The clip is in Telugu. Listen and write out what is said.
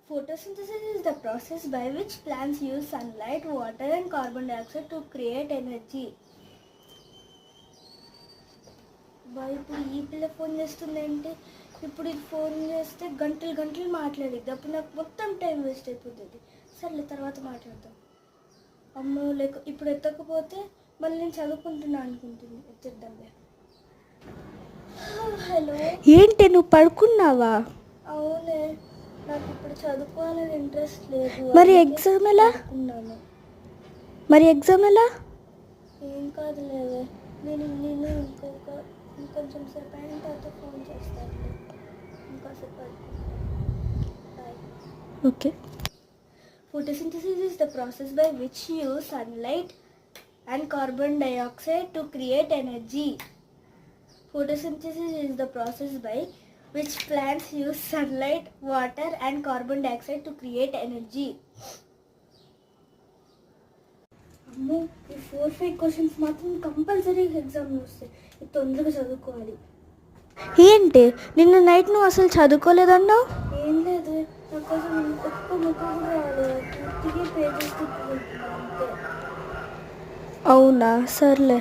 Photosynthesis is the process by which plants use sunlight, water and carbon dioxide to create energy. ఇప్పుడు ఈ పిల్ల ఫోన్ చేస్తుందంటే ఇప్పుడు ఇది ఫోన్ చేస్తే గంటలు గంటలు మాట్లాడిద్ది, అప్పుడు నాకు మొత్తం టైం వేస్ట్ అయిపోతుంది. సర్లే తర్వాత మాట్లాడతాం. అమ్మో లేక ఇప్పుడు ఎత్తకపోతే మళ్ళీ నేను చదువుకుంటున్నా అనుకుంటుంది. ఎత్తేద్దాంలే. హలో, ఏంటి నువ్వు పడుకున్నావా? అవునే, నాకు ఇప్పుడు చదువుకోవాలని ఇంట్రెస్ట్ లేదు. మరి ఎగ్జామ్ ఎలా? ఏం కాదు లేవే, నేను ఇంకొంచెం సేపు అయిన తర్వాత ఫోన్ చేస్తాను. ఇంకాసేపు bye. Okay. Photosynthesis is the process by which you use sunlight and carbon dioxide to create energy. Photosynthesis is the process by which plants use sunlight, water and carbon dioxide to create energy. అమ్మో, ఈ 4-5 క్వశ్చన్స్ మాత్రం కంపల్సరీగా ఎగ్జామ్లో వస్తాయి. ఇది తొందరగా చదువుకోవాలి. ఏంటి నిన్న నైట్ నువ్వు అసలు చదువుకోలేదన్నావు? ఏం లేదు, నాకు అసలు ఒక్క ముఖం కూడా రాలేదు. పూర్తిగా పేజెస్ తిప్పుకుంటున్నాను అంతే. అవునా, సర్లే.